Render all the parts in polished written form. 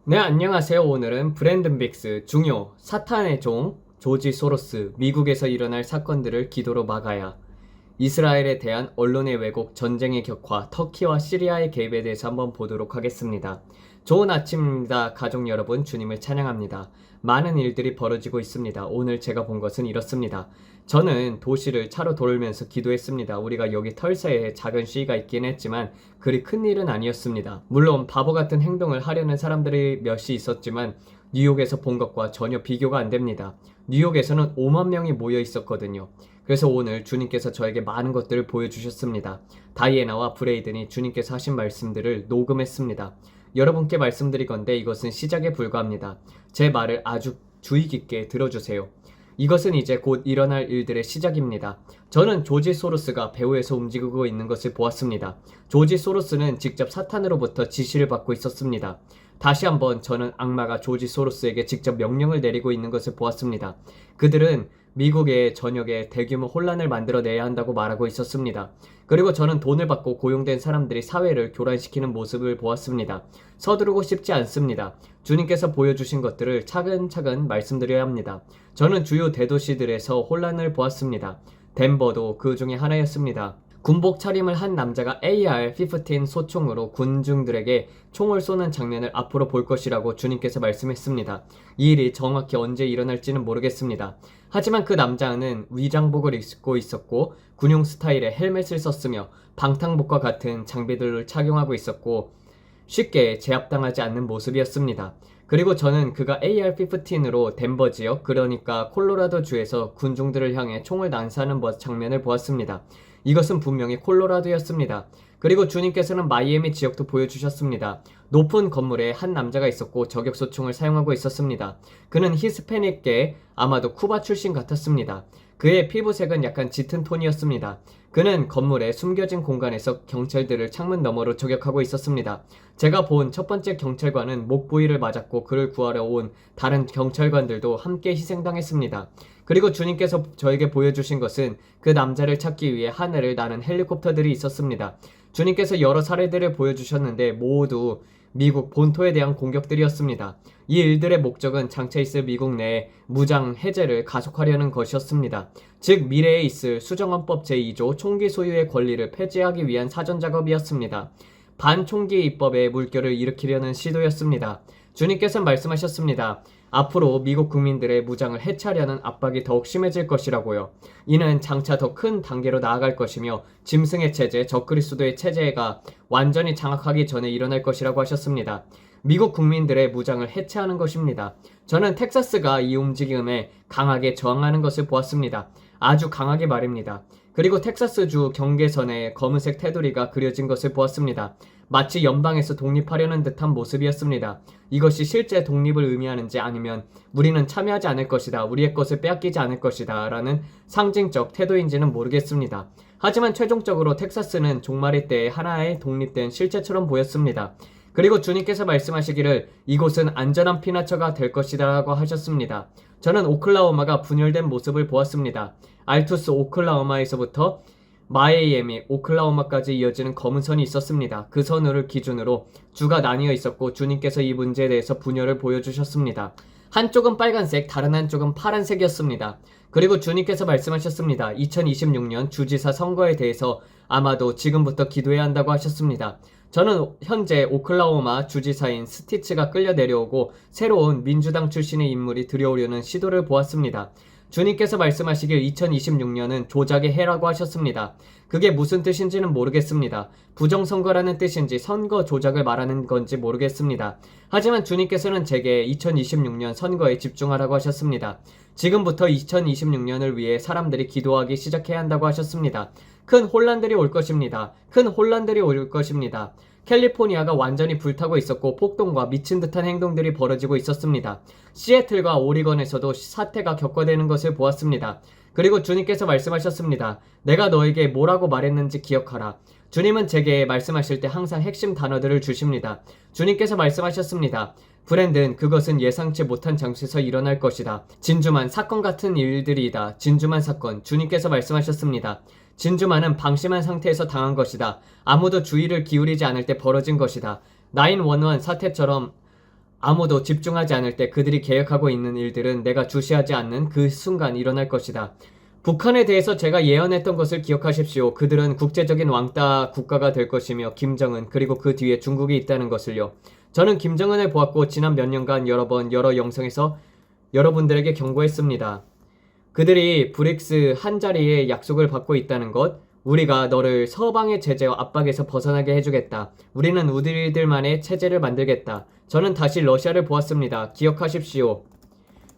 네, 안녕하세요. 오늘은 브랜든 빅스, 중요, 사탄의 종, 조지 소로스, 미국에서 일어날 사건들을 기도로 막아야, 이스라엘에 대한 언론의 왜곡, 전쟁의 격화, 터키와 시리아의 개입에 대해서 한번 보도록 하겠습니다. 좋은 아침입니다. 가족 여러분, 주님을 찬양합니다. 많은 일들이 벌어지고 있습니다. 오늘 제가 본 것은 이렇습니다. 저는 도시를 차로 돌면서 기도했습니다. 우리가 여기 털새에 작은 시위가 있긴 했지만 그리 큰 일은 아니었습니다. 물론 바보 같은 행동을 하려는 사람들이 몇이 있었지만 뉴욕에서 본 것과 전혀 비교가 안 됩니다. 뉴욕에서는 5만 명이 모여 있었거든요. 그래서 오늘 주님께서 저에게 많은 것들을 보여주셨습니다. 다이애나와 브레이든이 주님께서 하신 말씀들을 녹음했습니다. 여러분께 말씀드리건대 이것은 시작에 불과합니다. 제 말을 아주 주의 깊게 들어주세요. 이것은 이제 곧 일어날 일들의 시작입니다. 저는 조지 소로스가 배후에서 움직이고 있는 것을 보았습니다. 조지 소로스는 직접 사탄으로부터 지시를 받고 있었습니다. 다시 한번 저는 악마가 조지 소로스에게 직접 명령을 내리고 있는 것을 보았습니다. 그들은 미국의 전역에 대규모 혼란을 만들어내야 한다고 말하고 있었습니다. 그리고 저는 돈을 받고 고용된 사람들이 사회를 교란시키는 모습을 보았습니다. 서두르고 싶지 않습니다. 주님께서 보여주신 것들을 차근차근 말씀드려야 합니다. 저는 주요 대도시들에서 혼란을 보았습니다. 덴버도 그 중에 하나였습니다. 군복 차림을 한 남자가 AR-15 소총으로 군중들에게 총을 쏘는 장면을 앞으로 볼 것이라고 주님께서 말씀했습니다. 이 일이 정확히 언제 일어날지는 모르겠습니다. 하지만 그 남자는 위장복을 입고 있었고 군용 스타일의 헬멧을 썼으며 방탄복과 같은 장비들을 착용하고 있었고 쉽게 제압당하지 않는 모습이었습니다. 그리고 저는 그가 AR-15으로 덴버 지역, 그러니까 콜로라도 주에서 군중들을 향해 총을 난사하는 장면을 보았습니다. 이것은 분명히 콜로라도였습니다. 그리고 주님께서는 마이애미 지역도 보여주셨습니다. 높은 건물에 한 남자가 있었고 저격소총을 사용하고 있었습니다. 그는 히스패닉계, 아마도 쿠바 출신 같았습니다. 그의 피부색은 약간 짙은 톤이었습니다. 그는 건물의 숨겨진 공간에서 경찰들을 창문 너머로 저격하고 있었습니다. 제가 본 첫 번째 경찰관은 목 부위를 맞았고 그를 구하러 온 다른 경찰관들도 함께 희생당했습니다. 그리고 주님께서 저에게 보여주신 것은 그 남자를 찾기 위해 하늘을 나는 헬리콥터들이 있었습니다. 주님께서 여러 사례들을 보여주셨는데 모두 미국 본토에 대한 공격들이었습니다. 이 일들의 목적은 장차 있을 미국 내에 무장 해제를 가속하려는 것이었습니다. 즉 미래에 있을 수정헌법 제2조 총기 소유의 권리를 폐지하기 위한 사전작업이었습니다. 반총기 입법의 물결을 일으키려는 시도였습니다. 주님께서는 말씀하셨습니다. 앞으로 미국 국민들의 무장을 해체하려는 압박이 더욱 심해질 것이라고요. 이는 장차 더 큰 단계로 나아갈 것이며 짐승의 체제, 적그리스도의 체제가 완전히 장악하기 전에 일어날 것이라고 하셨습니다. 미국 국민들의 무장을 해체하는 것입니다. 저는 텍사스가 이 움직임에 강하게 저항하는 것을 보았습니다. 아주 강하게 말입니다. 그리고 텍사스주 경계선에 검은색 테두리가 그려진 것을 보았습니다. 마치 연방에서 독립하려는 듯한 모습이었습니다. 이것이 실제 독립을 의미하는지 아니면 우리는 참여하지 않을 것이다, 우리의 것을 빼앗기지 않을 것이다 라는 상징적 태도인지는 모르겠습니다. 하지만 최종적으로 텍사스는 종말의 때에 하나의 독립된 실체처럼 보였습니다. 그리고 주님께서 말씀하시기를 이곳은 안전한 피난처가 될 것이다 라고 하셨습니다. 저는 오클라호마가 분열된 모습을 보았습니다. 알투스 오클라호마에서부터 마이애미, 오클라호마까지 이어지는 검은 선이 있었습니다. 그 선을 기준으로 주가 나뉘어 있었고 주님께서 이 문제에 대해서 분열을 보여주셨습니다. 한쪽은 빨간색, 다른 한쪽은 파란색이었습니다. 그리고 주님께서 말씀하셨습니다. 2026년 주지사 선거에 대해서 아마도 지금부터 기도해야 한다고 하셨습니다. 저는 현재 오클라호마 주지사인 스티츠가 끌려 내려오고 새로운 민주당 출신의 인물이 들여오려는 시도를 보았습니다. 주님께서 말씀하시길 2026년은 조작의 해라고 하셨습니다. 그게 무슨 뜻인지는 모르겠습니다. 부정선거라는 뜻인지 선거 조작을 말하는 건지 모르겠습니다. 하지만 주님께서는 제게 2026년 선거에 집중하라고 하셨습니다. 지금부터 2026년을 위해 사람들이 기도하기 시작해야 한다고 하셨습니다. 큰 혼란들이 올 것입니다. 큰 혼란들이 올 것입니다. 캘리포니아가 완전히 불타고 있었고 폭동과 미친 듯한 행동들이 벌어지고 있었습니다. 시애틀과 오리건에서도 사태가 격화되는 것을 보았습니다. 그리고 주님께서 말씀하셨습니다. 내가 너에게 뭐라고 말했는지 기억하라. 주님은 제게 말씀하실 때 항상 핵심 단어들을 주십니다. 주님께서 말씀하셨습니다. 브랜든, 그것은 예상치 못한 장소에서 일어날 것이다. 진주만 사건 같은 일들이다. 진주만 사건. 주님께서 말씀하셨습니다. 진주만은 방심한 상태에서 당한 것이다. 아무도 주의를 기울이지 않을 때 벌어진 것이다. 911 사태처럼 아무도 집중하지 않을 때 그들이 계획하고 있는 일들은 내가 주시하지 않는 그 순간 일어날 것이다. 북한에 대해서 제가 예언했던 것을 기억하십시오. 그들은 국제적인 왕따 국가가 될 것이며 김정은 그리고 그 뒤에 중국이 있다는 것을요. 저는 김정은을 보았고 지난 몇 년간 여러 번 여러 영상에서 여러분들에게 경고했습니다. 그들이 브릭스 한자리에 약속을 받고 있다는 것, 우리가 너를 서방의 제재와 압박에서 벗어나게 해주겠다. 우리는 우리들만의 체제를 만들겠다. 저는 다시 러시아를 보았습니다. 기억하십시오.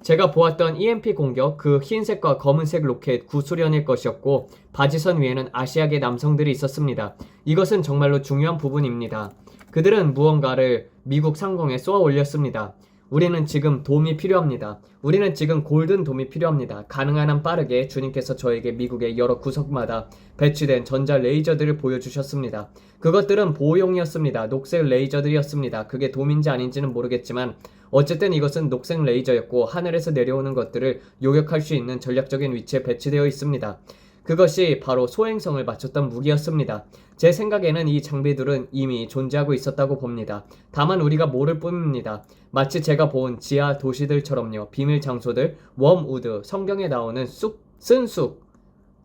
제가 보았던 EMP 공격, 그 흰색과 검은색 로켓 구소련의 것이었고 바지선 위에는 아시아계 남성들이 있었습니다. 이것은 정말로 중요한 부분입니다. 그들은 무언가를 미국 상공에 쏘아 올렸습니다. 우리는 지금 돔이 필요합니다. 우리는 지금 골든 돔이 필요합니다. 가능한 한 빠르게 주님께서 저에게 미국의 여러 구석마다 배치된 전자 레이저들을 보여주셨습니다. 그것들은 보호용이었습니다. 녹색 레이저들이었습니다. 그게 돔인지 아닌지는 모르겠지만 어쨌든 이것은 녹색 레이저였고 하늘에서 내려오는 것들을 요격할 수 있는 전략적인 위치에 배치되어 있습니다. 그것이 바로 소행성을 맞췄던 무기였습니다. 제 생각에는 이 장비들은 이미 존재하고 있었다고 봅니다. 다만 우리가 모를 뿐입니다. 마치 제가 본 지하 도시들처럼요. 비밀 장소들, 웜우드, 성경에 나오는 쓴 숲,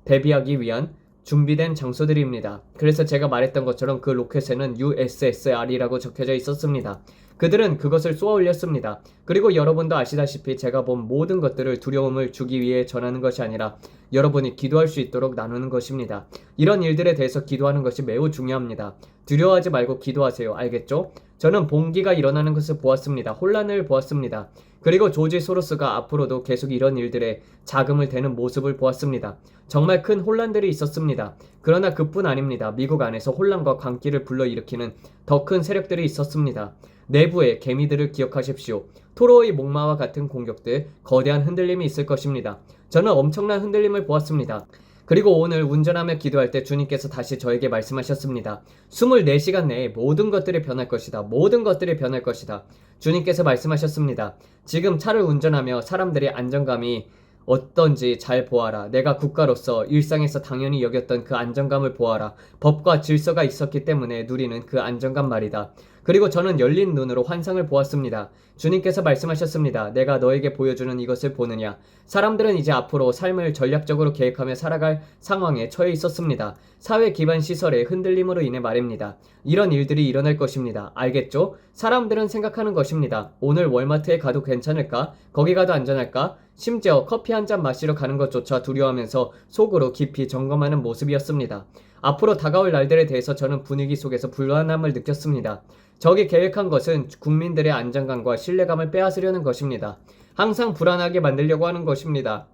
대비하기 위한 준비된 장소들입니다. 그래서 제가 말했던 것처럼 그 로켓에는 USSR이라고 적혀져 있었습니다. 그들은 그것을 쏘아 올렸습니다. 그리고 여러분도 아시다시피 제가 본 모든 것들을 두려움을 주기 위해 전하는 것이 아니라 여러분이 기도할 수 있도록 나누는 것입니다. 이런 일들에 대해서 기도하는 것이 매우 중요합니다. 두려워하지 말고 기도하세요. 알겠죠? 저는 봉기가 일어나는 것을 보았습니다. 혼란을 보았습니다. 그리고 조지 소로스가 앞으로도 계속 이런 일들에 자금을 대는 모습을 보았습니다. 정말 큰 혼란들이 있었습니다. 그러나 그뿐 아닙니다. 미국 안에서 혼란과 광기를 불러일으키는 더 큰 세력들이 있었습니다. 내부의 개미들을 기억하십시오. 토로의 목마와 같은 공격들, 거대한 흔들림이 있을 것입니다. 저는 엄청난 흔들림을 보았습니다. 그리고 오늘 운전하며 기도할 때 주님께서 다시 저에게 말씀하셨습니다. 24시간 내에 모든 것들이 변할 것이다. 모든 것들이 변할 것이다. 주님께서 말씀하셨습니다. 지금 차를 운전하며 사람들의 안정감이 어떤지 잘 보아라. 내가 국가로서 일상에서 당연히 여겼던 그 안정감을 보아라. 법과 질서가 있었기 때문에 누리는 그 안정감 말이다. 그리고 저는 열린 눈으로 환상을 보았습니다. 주님께서 말씀하셨습니다. 내가 너에게 보여주는 이것을 보느냐. 사람들은 이제 앞으로 삶을 전략적으로 계획하며 살아갈 상황에 처해 있었습니다. 사회 기반 시설의 흔들림으로 인해 말입니다. 이런 일들이 일어날 것입니다. 알겠죠? 사람들은 생각하는 것입니다. 오늘 월마트에 가도 괜찮을까? 거기 가도 안전할까? 심지어 커피 한 잔 마시러 가는 것조차 두려워하면서 속으로 깊이 점검하는 모습이었습니다. 앞으로 다가올 날들에 대해서 저는 분위기 속에서 불안함을 느꼈습니다. 적이 계획한 것은 국민들의 안정감과 신뢰감을 빼앗으려는 것입니다. 항상 불안하게 만들려고 하는 것입니다.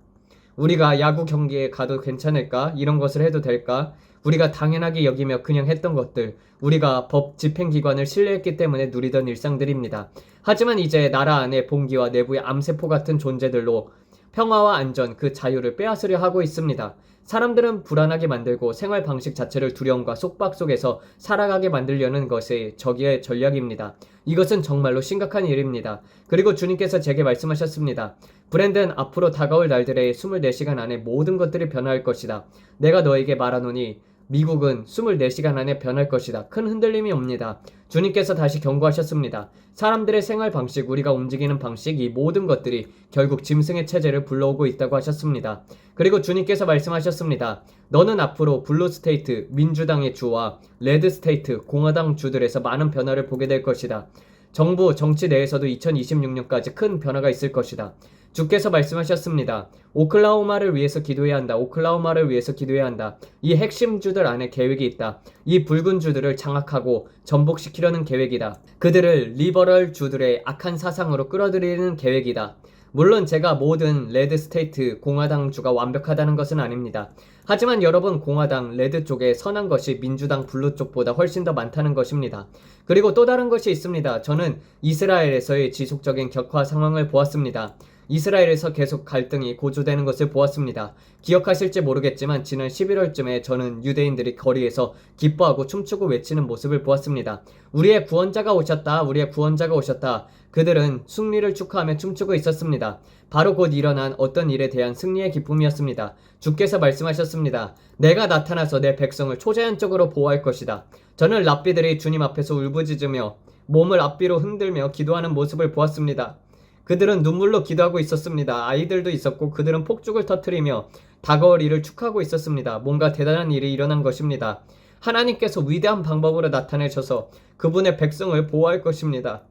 우리가 야구 경기에 가도 괜찮을까? 이런 것을 해도 될까? 우리가 당연하게 여기며 그냥 했던 것들, 우리가 법 집행기관을 신뢰했기 때문에 누리던 일상들입니다. 하지만 이제 나라 안에 봉기와 내부의 암세포 같은 존재들로 평화와 안전, 그 자유를 빼앗으려 하고 있습니다. 사람들은 불안하게 만들고 생활 방식 자체를 두려움과 속박 속에서 살아가게 만들려는 것이 적의 전략입니다. 이것은 정말로 심각한 일입니다. 그리고 주님께서 제게 말씀하셨습니다. 브랜든, 앞으로 다가올 날들의 24시간 안에 모든 것들이 변할 것이다. 내가 너에게 말하노니 미국은 24시간 안에 변할 것이다. 큰 흔들림이 옵니다. 주님께서 다시 경고하셨습니다. 사람들의 생활 방식, 우리가 움직이는 방식, 이 모든 것들이 결국 짐승의 체제를 불러오고 있다고 하셨습니다. 그리고 주님께서 말씀하셨습니다. 너는 앞으로 블루 스테이트, 민주당의 주와 레드 스테이트, 공화당 주들에서 많은 변화를 보게 될 것이다. 정부, 정치 내에서도 2026년까지 큰 변화가 있을 것이다. 주께서 말씀하셨습니다. 오클라호마를 위해서 기도해야 한다. 오클라호마를 위해서 기도해야 한다. 이 핵심 주들 안에 계획이 있다. 이 붉은 주들을 장악하고 전복시키려는 계획이다. 그들을 리버럴 주들의 악한 사상으로 끌어들이는 계획이다. 물론 제가 모든 레드 스테이트 공화당 주가 완벽하다는 것은 아닙니다. 하지만 여러분, 공화당 레드 쪽에 선한 것이 민주당 블루 쪽보다 훨씬 더 많다는 것입니다. 그리고 또 다른 것이 있습니다. 저는 이스라엘에서의 지속적인 격화 상황을 보았습니다. 이스라엘에서 계속 갈등이 고조되는 것을 보았습니다. 기억하실지 모르겠지만 지난 11월쯤에 저는 유대인들이 거리에서 기뻐하고 춤추고 외치는 모습을 보았습니다. 우리의 구원자가 오셨다. 우리의 구원자가 오셨다. 그들은 승리를 축하하며 춤추고 있었습니다. 바로 곧 일어난 어떤 일에 대한 승리의 기쁨이었습니다. 주께서 말씀하셨습니다. 내가 나타나서 내 백성을 초자연적으로 보호할 것이다. 저는 랍비들이 주님 앞에서 울부짖으며 몸을 앞뒤로 흔들며 기도하는 모습을 보았습니다. 그들은 눈물로 기도하고 있었습니다. 아이들도 있었고 그들은 폭죽을 터뜨리며 다가올 일을 축하하고 있었습니다. 뭔가 대단한 일이 일어난 것입니다. 하나님께서 위대한 방법으로 나타내셔서 그분의 백성을 보호할 것입니다.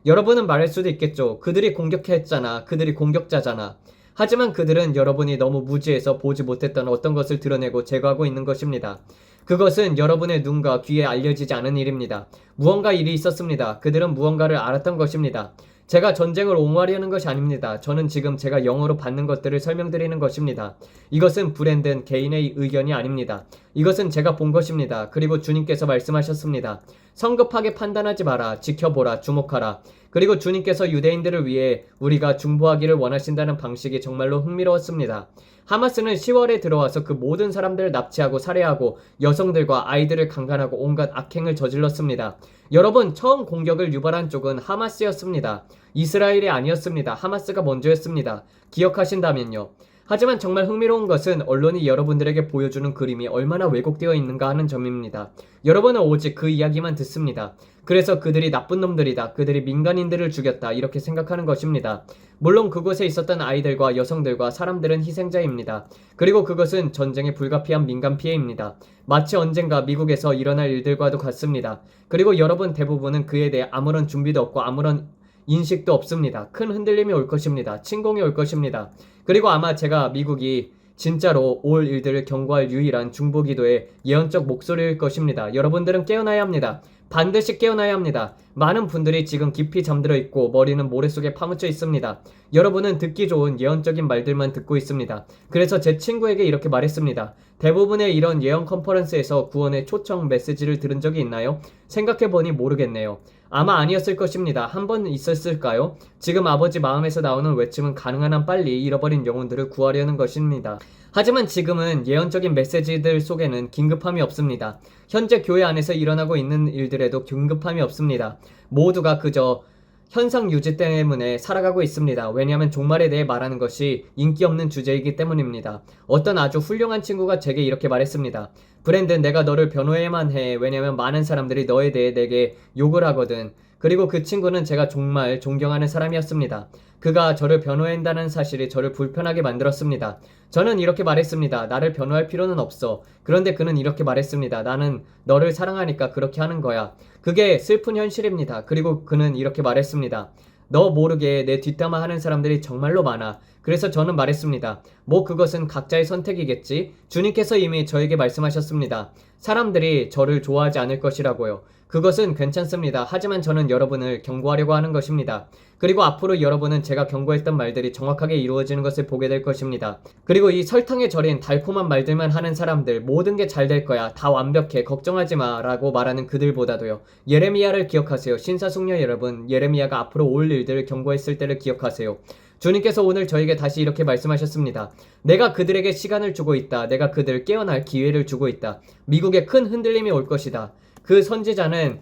여러분은 말할 수도 있겠죠. 그들이 공격했잖아. 그들이 공격자잖아. 하지만 그들은 여러분이 너무 무지해서 보지 못했던 어떤 것을 드러내고 제거하고 있는 것입니다. 그것은 여러분의 눈과 귀에 알려지지 않은 일입니다. 무언가 일이 있었습니다. 그들은 무언가를 알았던 것입니다. 제가 전쟁을 옹호하려는 것이 아닙니다. 저는 지금 제가 영어로 받는 것들을 설명드리는 것입니다. 이것은 브랜든 개인의 의견이 아닙니다. 이것은 제가 본 것입니다. 그리고 주님께서 말씀하셨습니다. 성급하게 판단하지 마라. 지켜보라. 주목하라. 그리고 주님께서 유대인들을 위해 우리가 중보하기를 원하신다는 방식이 정말로 흥미로웠습니다. 하마스는 10월에 들어와서 그 모든 사람들을 납치하고 살해하고 여성들과 아이들을 강간하고 온갖 악행을 저질렀습니다. 여러분, 처음 공격을 유발한 쪽은 하마스였습니다. 이스라엘이 아니었습니다. 하마스가 먼저였습니다. 기억하신다면요. 하지만 정말 흥미로운 것은 언론이 여러분들에게 보여주는 그림이 얼마나 왜곡되어 있는가 하는 점입니다. 여러분은 오직 그 이야기만 듣습니다. 그래서 그들이 나쁜 놈들이다. 그들이 민간인들을 죽였다. 이렇게 생각하는 것입니다. 물론 그곳에 있었던 아이들과 여성들과 사람들은 희생자입니다. 그리고 그것은 전쟁에 불가피한 민간 피해입니다. 마치 언젠가 미국에서 일어날 일들과도 같습니다. 그리고 여러분 대부분은 그에 대해 아무런 준비도 없고 아무런 인식도 없습니다. 큰 흔들림이 올 것입니다. 침공이 올 것입니다. 그리고 아마 제가 미국이 진짜로 올 일들을 경고할 유일한 중보기도의 예언적 목소리일 것입니다. 여러분들은 깨어나야 합니다. 반드시 깨어나야 합니다. 많은 분들이 지금 깊이 잠들어 있고 머리는 모래 속에 파묻혀 있습니다. 여러분은 듣기 좋은 예언적인 말들만 듣고 있습니다. 그래서 제 친구에게 이렇게 말했습니다. 대부분의 이런 예언 컨퍼런스에서 구원의 초청 메시지를 들은 적이 있나요? 생각해보니 모르겠네요. 아마 아니었을 것입니다. 한 번 있었을까요? 지금 아버지 마음에서 나오는 외침은 가능한 한 빨리 잃어버린 영혼들을 구하려는 것입니다. 하지만 지금은 예언적인 메시지들 속에는 긴급함이 없습니다. 현재 교회 안에서 일어나고 있는 일들에도 긴급함이 없습니다. 모두가 그저 현상 유지 때문에 살아가고 있습니다. 왜냐하면 종말에 대해 말하는 것이 인기 없는 주제이기 때문입니다. 어떤 아주 훌륭한 친구가 제게 이렇게 말했습니다. 브랜든, 내가 너를 변호해야만 해. 왜냐하면 많은 사람들이 너에 대해 내게 욕을 하거든. 그리고 그 친구는 제가 정말 존경하는 사람이었습니다. 그가 저를 변호한다는 사실이 저를 불편하게 만들었습니다. 저는 이렇게 말했습니다. 나를 변호할 필요는 없어. 그런데 그는 이렇게 말했습니다. 나는 너를 사랑하니까 그렇게 하는 거야. 그게 슬픈 현실입니다. 그리고 그는 이렇게 말했습니다. 너 모르게 내 뒷담화 하는 사람들이 정말로 많아. 그래서 저는 말했습니다. 뭐 그것은 각자의 선택이겠지. 주님께서 이미 저에게 말씀하셨습니다. 사람들이 저를 좋아하지 않을 것이라고요. 그것은 괜찮습니다. 하지만 저는 여러분을 경고하려고 하는 것입니다. 그리고 앞으로 여러분은 제가 경고했던 말들이 정확하게 이루어지는 것을 보게 될 것입니다. 그리고 이 설탕에 절인 달콤한 말들만 하는 사람들, 모든 게 잘 될 거야, 다 완벽해, 걱정하지 마 라고 말하는 그들보다도요. 예레미야를 기억하세요. 신사숙녀 여러분, 예레미야가 앞으로 올 일들을 경고했을 때를 기억하세요. 주님께서 오늘 저에게 다시 이렇게 말씀하셨습니다. 내가 그들에게 시간을 주고 있다. 내가 그들 깨어날 기회를 주고 있다. 미국에 큰 흔들림이 올 것이다. 그 선지자는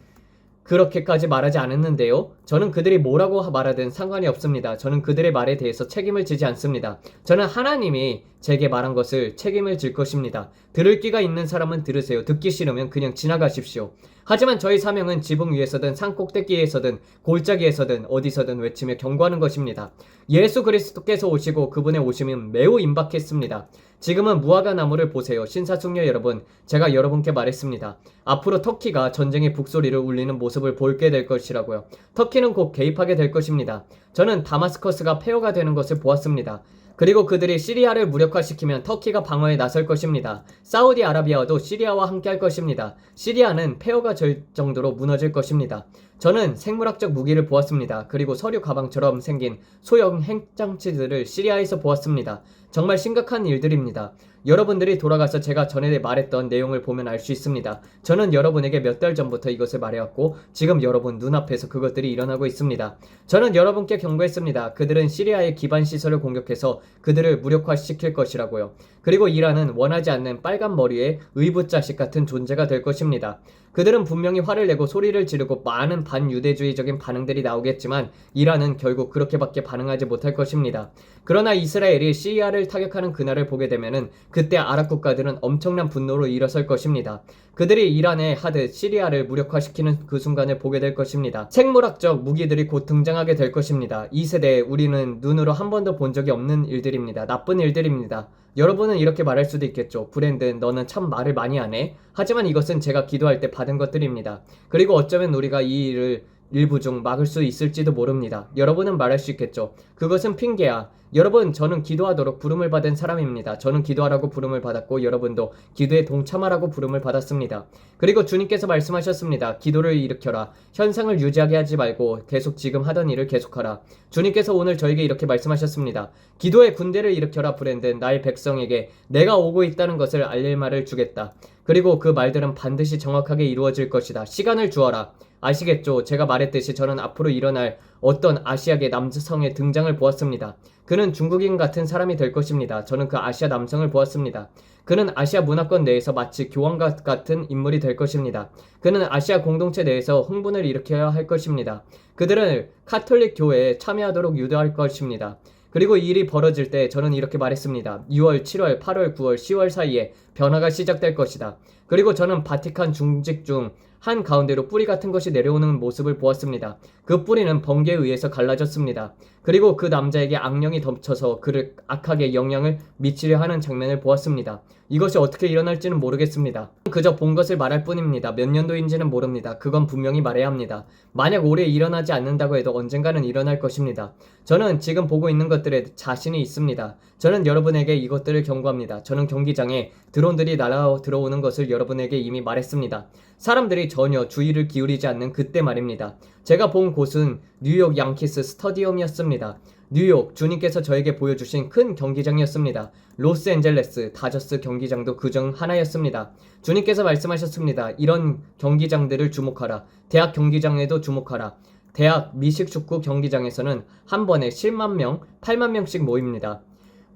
그렇게까지 말하지 않았는데요. 저는 그들이 뭐라고 말하든 상관이 없습니다. 저는 그들의 말에 대해서 책임을 지지 않습니다. 저는 하나님이 제게 말한 것을 책임을 질 것입니다. 들을 귀가 있는 사람은 들으세요. 듣기 싫으면 그냥 지나가십시오. 하지만 저희 사명은 지붕 위에서든 산 꼭대기에서든 골짜기에서든 어디서든 외치며 경고하는 것입니다. 예수 그리스도께서 오시고 그분의 오심은 매우 임박했습니다. 지금은 무화과 나무를 보세요. 신사숙녀 여러분, 제가 여러분께 말했습니다. 앞으로 터키가 전쟁의 북소리를 울리는 모습을 보게 될 것이라고요. 터키는 곧 개입하게 될 것입니다. 저는 다마스커스가 폐허가 되는 것을 보았습니다. 그리고 그들이 시리아를 무력화시키면 터키가 방어에 나설 것입니다. 사우디아라비아도 시리아와 함께 할 것입니다. 시리아는 폐허가 될 정도로 무너질 것입니다. 저는 생물학적 무기를 보았습니다. 그리고 서류 가방처럼 생긴 소형 핵장치들을 시리아에서 보았습니다. 정말 심각한 일들입니다. 여러분들이 돌아가서 제가 전에 말했던 내용을 보면 알 수 있습니다. 저는 여러분에게 몇 달 전부터 이것을 말해왔고 지금 여러분 눈앞에서 그것들이 일어나고 있습니다. 저는 여러분께 경고했습니다. 그들은 시리아의 기반 시설을 공격해서 그들을 무력화시킬 것이라고요. 그리고 이란은 원하지 않는 빨간 머리의 의붓자식 같은 존재가 될 것입니다. 그들은 분명히 화를 내고 소리를 지르고 많은 반유대주의적인 반응들이 나오겠지만 이란은 결국 그렇게밖에 반응하지 못할 것입니다. 그러나 이스라엘이 시리아를 타격하는 그날을 보게 되면은 그때 아랍 국가들은 엄청난 분노로 일어설 것입니다. 그들이 이란에 하듯 시리아를 무력화시키는 그 순간을 보게 될 것입니다. 생물학적 무기들이 곧 등장하게 될 것입니다. 이 세대에 우리는 눈으로 한 번도 본 적이 없는 일들입니다. 나쁜 일들입니다. 여러분은 이렇게 말할 수도 있겠죠. 브랜든, 너는 참 말을 많이 하네. 하지만 이것은 제가 기도할 때 받은 것들입니다. 그리고 어쩌면 우리가 이 일을 일부 중 막을 수 있을지도 모릅니다. 여러분은 말할 수 있겠죠. 그것은 핑계야. 여러분, 저는 기도하도록 부름을 받은 사람입니다. 저는 기도하라고 부름을 받았고 여러분도 기도에 동참하라고 부름을 받았습니다. 그리고 주님께서 말씀하셨습니다. 기도를 일으켜라. 현상을 유지하게 하지 말고 계속 지금 하던 일을 계속하라. 주님께서 오늘 저에게 이렇게 말씀하셨습니다. 기도의 군대를 일으켜라. 브랜든, 나의 백성에게 내가 오고 있다는 것을 알릴 말을 주겠다. 그리고 그 말들은 반드시 정확하게 이루어질 것이다. 시간을 주어라. 아시겠죠? 제가 말했듯이 저는 앞으로 일어날 어떤 아시아계 남성의 등장을 보았습니다. 그는 중국인 같은 사람이 될 것입니다. 저는 그 아시아 남성을 보았습니다. 그는 아시아 문화권 내에서 마치 교황과 같은 인물이 될 것입니다. 그는 아시아 공동체 내에서 흥분을 일으켜야 할 것입니다. 그들은 카톨릭 교회에 참여하도록 유도할 것입니다. 그리고 이 일이 벌어질 때 저는 이렇게 말했습니다. 6월, 7월, 8월, 9월, 10월 사이에 변화가 시작될 것이다. 그리고 저는 바티칸 중직 중 한 가운데로 뿌리 같은 것이 내려오는 모습을 보았습니다. 그 뿌리는 번개에 의해서 갈라졌습니다. 그리고 그 남자에게 악령이 덮쳐서 그를 악하게 영향을 미치려 하는 장면을 보았습니다. 이것이 어떻게 일어날지는 모르겠습니다. 그저 본 것을 말할 뿐입니다. 몇 년도인지는 모릅니다. 그건 분명히 말해야 합니다. 만약 올해 일어나지 않는다고 해도 언젠가는 일어날 것입니다. 저는 지금 보고 있는 것들에 자신이 있습니다. 저는 여러분에게 이것들을 경고합니다. 저는 경기장에 드론들이 날아 들어오는 것을 여러분에게 이미 말했습니다. 사람들이 전혀 주의를 기울이지 않는 그때 말입니다. 제가 본 곳은 뉴욕 양키스 스타디움이었습니다. 뉴욕, 주님께서 저에게 보여주신 큰 경기장이었습니다. 로스앤젤레스, 다저스 경기장도 그중 하나였습니다. 주님께서 말씀하셨습니다. 이런 경기장들을 주목하라. 대학 경기장에도 주목하라. 대학 미식축구 경기장에서는 한 번에 10만 명, 8만 명씩 모입니다.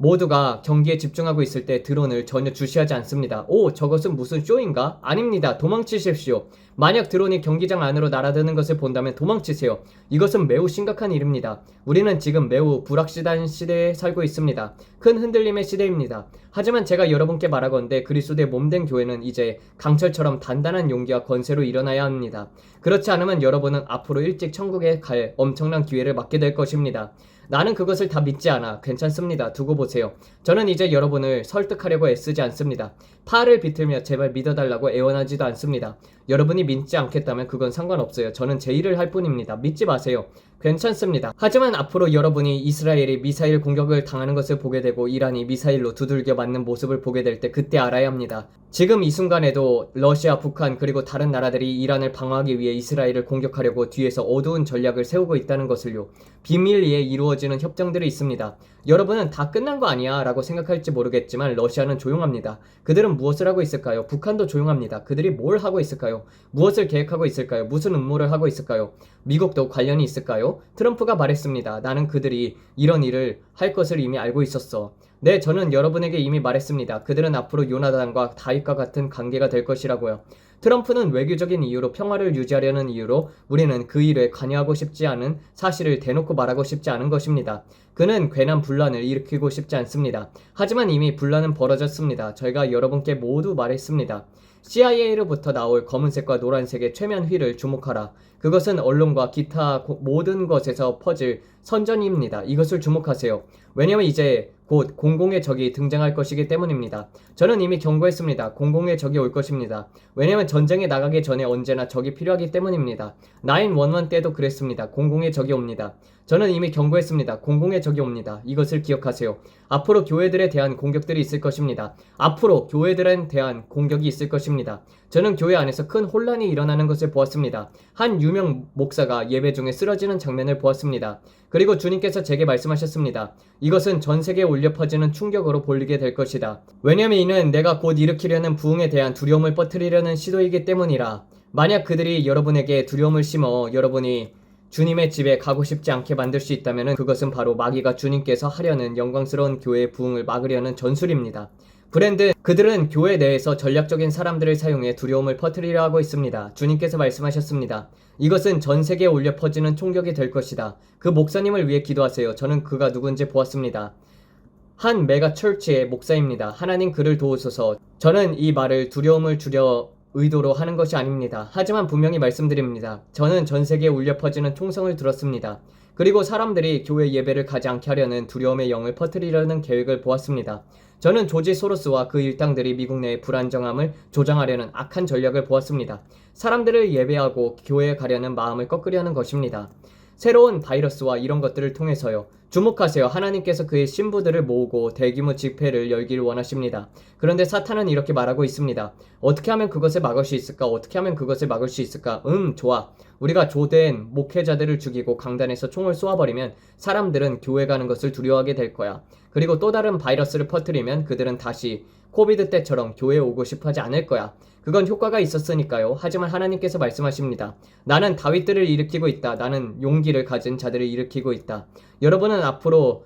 모두가 경기에 집중하고 있을 때 드론을 전혀 주시하지 않습니다. 오, 저것은 무슨 쇼인가? 아닙니다. 도망치십시오. 만약 드론이 경기장 안으로 날아드는 것을 본다면 도망치세요. 이것은 매우 심각한 일입니다. 우리는 지금 매우 불확실한 시대에 살고 있습니다. 큰 흔들림의 시대입니다. 하지만 제가 여러분께 말하건대 그리스도의 몸된 교회는 이제 강철처럼 단단한 용기와 권세로 일어나야 합니다. 그렇지 않으면 여러분은 앞으로 일찍 천국에 갈 엄청난 기회를 맞게 될 것입니다. 나는 그것을 다 믿지 않아. 괜찮습니다. 두고 보세요. 저는 이제 여러분을 설득하려고 애쓰지 않습니다. 팔을 비틀며 제발 믿어달라고 애원하지도 않습니다. 여러분이 믿지 않겠다면 그건 상관없어요. 저는 제 일을 할 뿐입니다. 믿지 마세요. 괜찮습니다. 하지만 앞으로 여러분이 이스라엘이 미사일 공격을 당하는 것을 보게 되고 이란이 미사일로 두들겨 맞는 모습을 보게 될 때 그때 알아야 합니다. 지금 이 순간에도 러시아, 북한 그리고 다른 나라들이 이란을 방어하기 위해 이스라엘을 공격하려고 뒤에서 어두운 전략을 세우고 있다는 것을요. 비밀리에 이루어지는 협정들이 있습니다. 여러분은 다 끝난 거 아니야 라고 생각할지 모르겠지만 러시아는 조용합니다. 그들은 무엇을 하고 있을까요? 북한도 조용합니다. 그들이 뭘 하고 있을까요? 무엇을 계획하고 있을까요? 무슨 음모를 하고 있을까요? 미국도 관련이 있을까요? 트럼프가 말했습니다. 나는 그들이 이런 일을 할 것을 이미 알고 있었어. 네, 저는 여러분에게 이미 말했습니다. 그들은 앞으로 요나단과 다윗과 같은 관계가 될 것이라고요. 트럼프는 외교적인 이유로 평화를 유지하려는 이유로 우리는 그 일에 관여하고 싶지 않은 사실을 대놓고 말하고 싶지 않은 것입니다. 그는 괜한 분란을 일으키고 싶지 않습니다. 하지만 이미 분란은 벌어졌습니다. 저희가 여러분께 모두 말했습니다. CIA로부터 나올 검은색과 노란색의 최면 휠을 주목하라. 그것은 언론과 기타 모든 것에서 퍼질 선전입니다. 이것을 주목하세요. 왜냐면 이제 곧 공공의 적이 등장할 것이기 때문입니다. 저는 이미 경고했습니다. 공공의 적이 올 것입니다. 왜냐면 전쟁에 나가기 전에 언제나 적이 필요하기 때문입니다. 911 때도 그랬습니다. 공공의 적이 옵니다. 저는 이미 경고했습니다. 공공의 적이 옵니다. 이것을 기억하세요. 앞으로 교회들에 대한 공격들이 있을 것입니다. 앞으로 교회들에 대한 공격이 있을 것입니다. 저는 교회 안에서 큰 혼란이 일어나는 것을 보았습니다. 한 유명 목사가 예배 중에 쓰러지는 장면을 보았습니다. 그리고 주님께서 제게 말씀하셨습니다. 이것은 전 세계에 울려 퍼지는 충격으로 보이게 될 것이다. 왜냐면 이는 내가 곧 일으키려는 부흥에 대한 두려움을 퍼뜨리려는 시도이기 때문이라. 만약 그들이 여러분에게 두려움을 심어 여러분이 주님의 집에 가고 싶지 않게 만들 수 있다면 그것은 바로 마귀가 주님께서 하려는 영광스러운 교회의 부흥을 막으려는 전술입니다. 브랜드, 그들은 교회 내에서 전략적인 사람들을 사용해 두려움을 퍼뜨리려 하고 있습니다. 주님께서 말씀하셨습니다. 이것은 전 세계에 울려 퍼지는 총격이 될 것이다. 그 목사님을 위해 기도하세요. 저는 그가 누군지 보았습니다. 한 메가 철치의 목사입니다. 하나님 그를 도우소서. 저는 이 말을 두려움을 주려 의도로 하는 것이 아닙니다. 하지만 분명히 말씀드립니다. 저는 전 세계에 울려 퍼지는 총성을 들었습니다. 그리고 사람들이 교회 예배를 가지 않게 하려는 두려움의 영을 퍼뜨리려는 계획을 보았습니다. 저는 조지 소로스와 그 일당들이 미국 내의 불안정함을 조장하려는 악한 전략을 보았습니다. 사람들을 예배하고 교회에 가려는 마음을 꺾으려는 것입니다. 새로운 바이러스와 이런 것들을 통해서요. 주목하세요. 하나님께서 그의 신부들을 모으고 대규모 집회를 열기를 원하십니다. 그런데 사탄은 이렇게 말하고 있습니다. 어떻게 하면 그것을 막을 수 있을까? 어떻게 하면 그것을 막을 수 있을까? 좋아. 우리가 조된 목회자들을 죽이고 강단에서 총을 쏘아버리면 사람들은 교회 가는 것을 두려워하게 될 거야. 그리고 또 다른 바이러스를 퍼뜨리면 그들은 다시 코비드 때처럼 교회에 오고 싶어하지 않을 거야. 그건 효과가 있었으니까요. 하지만 하나님께서 말씀하십니다. 나는 다윗들을 일으키고 있다. 나는 용기를 가진 자들을 일으키고 있다. 여러분은 앞으로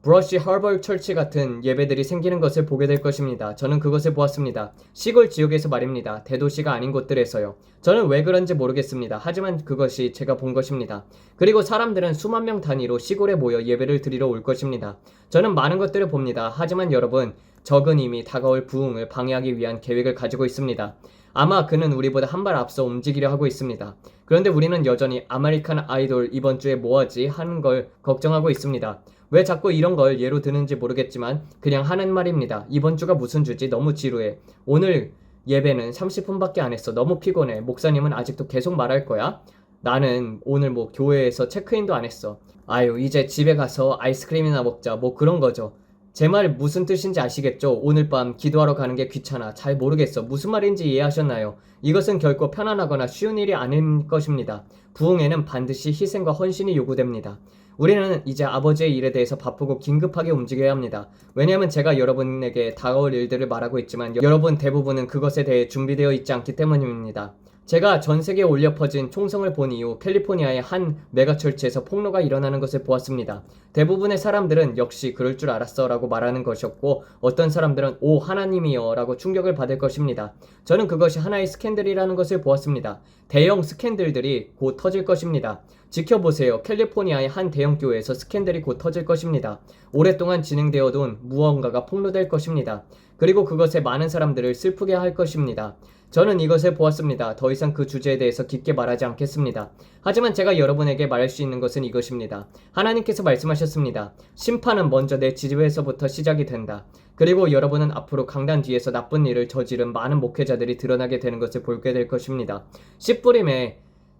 브러쉬 허벌 철치 같은 예배들이 생기는 것을 보게 될 것입니다. 저는 그것을 보았습니다. 시골 지역에서 말입니다. 대도시가 아닌 곳들에서요. 저는 왜 그런지 모르겠습니다. 하지만 그것이 제가 본 것입니다. 그리고 사람들은 수만 명 단위로 시골에 모여 예배를 드리러 올 것입니다. 저는 많은 것들을 봅니다. 하지만 여러분, 적은 이미 다가올 부흥을 방해하기 위한 계획을 가지고 있습니다. 아마 그는 우리보다 한 발 앞서 움직이려 하고 있습니다. 그런데 우리는 여전히 아메리칸 아이돌 이번 주에 뭐하지 하는 걸 걱정하고 있습니다. 왜 자꾸 이런 걸 예로 드는지 모르겠지만 그냥 하는 말입니다. 이번 주가 무슨 주지? 너무 지루해. 오늘 예배는 30분밖에 안 했어. 너무 피곤해. 목사님은 아직도 계속 말할 거야? 나는 오늘 교회에서 체크인도 안 했어. 아유, 이제 집에 가서 아이스크림이나 먹자. 그런 거죠. 제 말 무슨 뜻인지 아시겠죠? 오늘 밤 기도하러 가는 게 귀찮아. 잘 모르겠어. 무슨 말인지 이해하셨나요? 이것은 결코 편안하거나 쉬운 일이 아닐 것입니다. 부흥에는 반드시 희생과 헌신이 요구됩니다. 우리는 이제 아버지의 일에 대해서 바쁘고 긴급하게 움직여야 합니다. 왜냐하면 제가 여러분에게 다가올 일들을 말하고 있지만 여러분 대부분은 그것에 대해 준비되어 있지 않기 때문입니다. 제가 전 세계에 올려 퍼진 총성을 본 이후 캘리포니아의 한 메가철치에서 폭로가 일어나는 것을 보았습니다. 대부분의 사람들은 역시 그럴 줄 알았어 라고 말하는 것이었고 어떤 사람들은 오 하나님이여 라고 충격을 받을 것입니다. 저는 그것이 하나의 스캔들이라는 것을 보았습니다. 대형 스캔들들이 곧 터질 것입니다. 지켜보세요. 캘리포니아의 한 대형 교회에서 스캔들이 곧 터질 것입니다. 오랫동안 진행되어둔 무언가가 폭로될 것입니다. 그리고 그것에 많은 사람들을 슬프게 할 것입니다. 저는 이것을 보았습니다. 더 이상 그 주제에 대해서 깊게 말하지 않겠습니다. 하지만 제가 여러분에게 말할 수 있는 것은 이것입니다. 하나님께서 말씀하셨습니다. 심판은 먼저 내 집에서부터 시작이 된다. 그리고 여러분은 앞으로 강단 뒤에서 나쁜 일을 저지른 많은 목회자들이 드러나게 되는 것을 보게 될 것입니다. 씨 뿌림의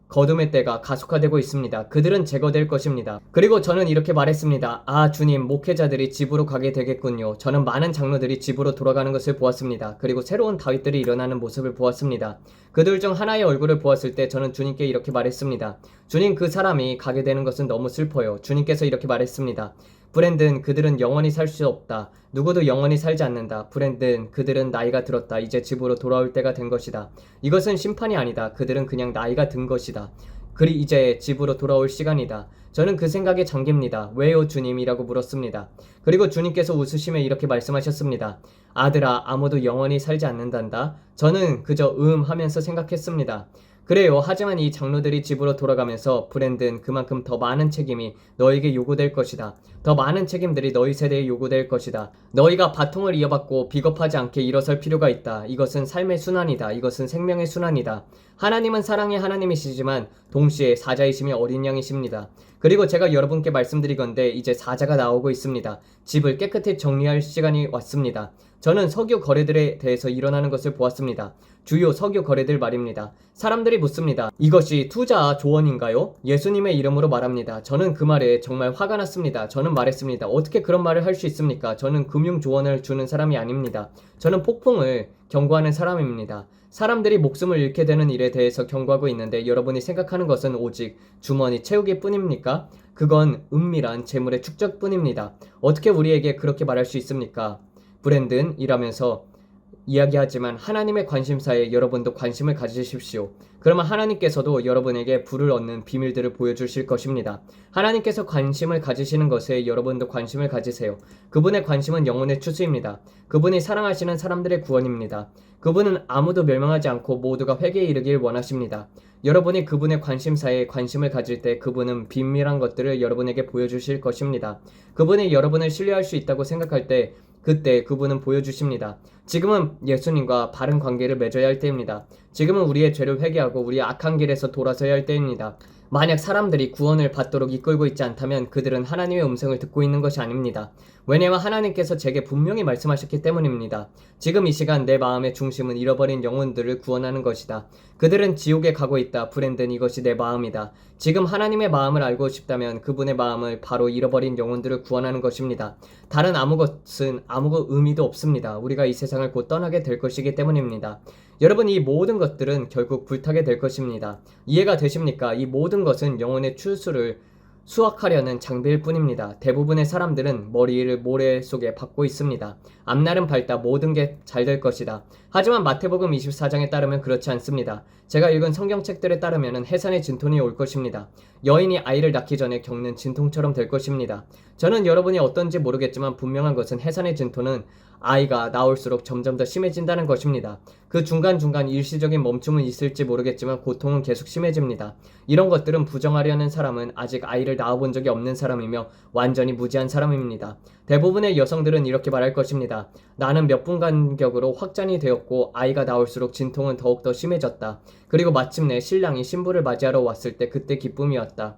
거둠의 때가 가속화되고 있습니다. 그들은 제거될 것입니다. 그리고 저는 이렇게 말했습니다. 아 주님, 목회자들이 집으로 가게 되겠군요. 저는 많은 장로들이 집으로 돌아가는 것을 보았습니다. 그리고 새로운 다윗들이 일어나는 모습을 보았습니다. 그들 중 하나의 얼굴을 보았을 때 저는 주님께 이렇게 말했습니다. 주님, 그 사람이 가게 되는 것은 너무 슬퍼요. 주님께서 이렇게 말했습니다. 브랜든, 그들은 영원히 살 수 없다. 누구도 영원히 살지 않는다. 브랜든, 그들은 나이가 들었다. 이제 집으로 돌아올 때가 된 것이다. 이것은 심판이 아니다. 그들은 그냥 나이가 든 것이다. 그리 이제 집으로 돌아올 시간이다. 저는 그 생각에 잠깁니다. 왜요 주님이라고 물었습니다. 그리고 주님께서 웃으시며 이렇게 말씀하셨습니다. 아들아, 아무도 영원히 살지 않는단다. 저는 그저 하면서 생각했습니다. 그래요. 하지만 이 장로들이 집으로 돌아가면서 브랜든, 그만큼 더 많은 책임이 너에게 요구될 것이다. 더 많은 책임들이 너희 세대에 요구될 것이다. 너희가 바통을 이어받고 비겁하지 않게 일어설 필요가 있다. 이것은 삶의 순환이다. 이것은 생명의 순환이다. 하나님은 사랑의 하나님이시지만 동시에 사자이시며 어린 양이십니다. 그리고 제가 여러분께 말씀드리건대 이제 사자가 나오고 있습니다. 집을 깨끗이 정리할 시간이 왔습니다. 저는 석유 거래들에 대해서 일어나는 것을 보았습니다. 주요 석유 거래들 말입니다. 사람들이 묻습니다. 이것이 투자 조언인가요? 예수님의 이름으로 말합니다. 저는 그 말에 정말 화가 났습니다. 저는 말했습니다. 어떻게 그런 말을 할 수 있습니까? 저는 금융 조언을 주는 사람이 아닙니다. 저는 폭풍을 경고하는 사람입니다. 사람들이 목숨을 잃게 되는 일에 대해서 경고하고 있는데 여러분이 생각하는 것은 오직 주머니 채우기 뿐입니까? 그건 은밀한 재물의 축적뿐입니다. 어떻게 우리에게 그렇게 말할 수 있습니까? 브랜든 이라면서 이야기하지만 하나님의 관심사에 여러분도 관심을 가지십시오. 그러면 하나님께서도 여러분에게 부를 얻는 비밀들을 보여주실 것입니다. 하나님께서 관심을 가지시는 것에 여러분도 관심을 가지세요. 그분의 관심은 영혼의 추수입니다. 그분이 사랑하시는 사람들의 구원입니다. 그분은 아무도 멸망하지 않고 모두가 회개에 이르길 원하십니다. 여러분이 그분의 관심사에 관심을 가질 때 그분은 비밀한 것들을 여러분에게 보여주실 것입니다. 그분이 여러분을 신뢰할 수 있다고 생각할 때 그때 그분은 보여주십니다. 지금은 예수님과 바른 관계를 맺어야 할 때입니다. 지금은 우리의 죄를 회개하고 우리의 악한 길에서 돌아서야 할 때입니다. 만약 사람들이 구원을 받도록 이끌고 있지 않다면 그들은 하나님의 음성을 듣고 있는 것이 아닙니다. 왜냐하면 하나님께서 제게 분명히 말씀하셨기 때문입니다. 지금 이 시간 내 마음의 중심은 잃어버린 영혼들을 구원하는 것이다. 그들은 지옥에 가고 있다. 브랜든, 이것이 내 마음이다. 지금 하나님의 마음을 알고 싶다면 그분의 마음을 바로 잃어버린 영혼들을 구원하는 것입니다. 다른 아무 것은 아무 의미도 없습니다. 우리가 이 세상을 곧 떠나게 될 것이기 때문입니다. 여러분, 이 모든 것들은 결국 불타게 될 것입니다. 이해가 되십니까? 이 모든 것은 영혼의 추수를 수확하려는 장비일 뿐입니다. 대부분의 사람들은 머리를 모래 속에 박고 있습니다. 앞날은 밝다. 모든 게 잘 될 것이다. 하지만 마태복음 24장에 따르면 그렇지 않습니다. 제가 읽은 성경책들에 따르면 해산의 진통이 올 것입니다. 여인이 아이를 낳기 전에 겪는 진통처럼 될 것입니다. 저는 여러분이 어떤지 모르겠지만 분명한 것은 해산의 진통은 아이가 나올수록 점점 더 심해진다는 것입니다. 그 중간중간 일시적인 멈춤은 있을지 모르겠지만 고통은 계속 심해집니다. 이런 것들은 부정하려는 사람은 아직 아이를 낳아본 적이 없는 사람이며 완전히 무지한 사람입니다. 대부분의 여성들은 이렇게 말할 것입니다. 나는 몇 분 간격으로 확장이 되었고 아이가 나올수록 진통은 더욱더 심해졌다. 그리고 마침내 신랑이 신부를 맞이하러 왔을 때 그때 기쁨이었다.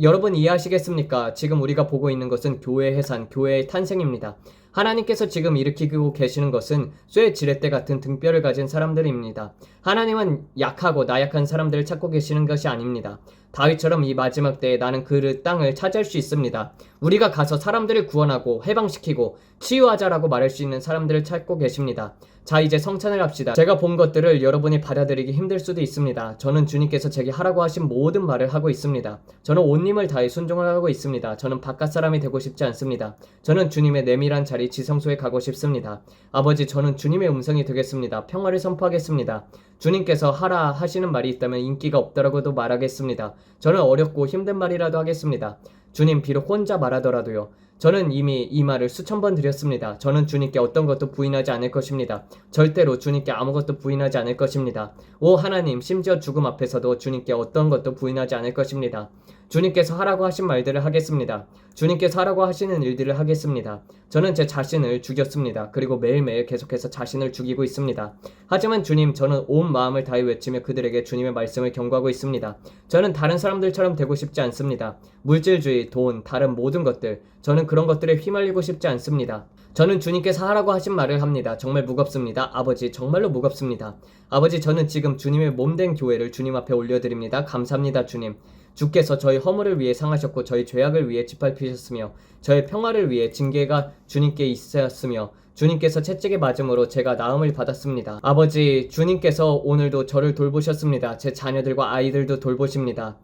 여러분, 이해하시겠습니까? 지금 우리가 보고 있는 것은 교회 해산, 교회의 탄생입니다. 하나님께서 지금 일으키고 계시는 것은 쇠 지렛대 같은 등뼈를 가진 사람들입니다. 하나님은 약하고 나약한 사람들을 찾고 계시는 것이 아닙니다. 다윗처럼 이 마지막 때에 나는 그 땅을 차지할 수 있습니다. 우리가 가서 사람들을 구원하고 해방시키고 치유하자라고 말할 수 있는 사람들을 찾고 계십니다. 자, 이제 성찬을 합시다. 제가 본 것들을 여러분이 받아들이기 힘들 수도 있습니다. 저는 주님께서 제게 하라고 하신 모든 말을 하고 있습니다. 저는 온 힘을 다해 순종을 하고 있습니다. 저는 바깥 사람이 되고 싶지 않습니다. 저는 주님의 내밀한 자리 지성소에 가고 싶습니다. 아버지, 저는 주님의 음성이 되겠습니다. 평화를 선포하겠습니다. 주님께서 하라 하시는 말이 있다면 인기가 없더라고도 말하겠습니다. 저는 어렵고 힘든 말이라도 하겠습니다. 주님, 비록 혼자 말하더라도요. 저는 이미 이 말을 수천 번 드렸습니다. 저는 주님께 어떤 것도 부인하지 않을 것입니다. 절대로 주님께 아무것도 부인하지 않을 것입니다. 오 하나님, 심지어 죽음 앞에서도 주님께 어떤 것도 부인하지 않을 것입니다. 주님께서 하라고 하신 말들을 하겠습니다. 주님께서 하라고 하시는 일들을 하겠습니다. 저는 제 자신을 죽였습니다. 그리고 매일매일 계속해서 자신을 죽이고 있습니다. 하지만 주님, 저는 온 마음을 다해 외치며 그들에게 주님의 말씀을 경고하고 있습니다. 저는 다른 사람들처럼 되고 싶지 않습니다. 물질주의, 돈, 다른 모든 것들, 저는 그런 것들에 휘말리고 싶지 않습니다. 저는 주님께서 하라고 하신 말을 합니다. 정말 무겁습니다. 아버지, 정말로 무겁습니다. 아버지, 저는 지금 주님의 몸된 교회를 주님 앞에 올려드립니다. 감사합니다, 주님. 주께서 저희 허물을 위해 상하셨고 저희 죄악을 위해 짓밟히셨으며 저의 평화를 위해 징계가 주님께 있으셨으며 주님께서 채찍에 맞음으로 제가 나음을 받았습니다. 아버지, 주님께서 오늘도 저를 돌보셨습니다. 제 자녀들과 아이들도 돌보십니다.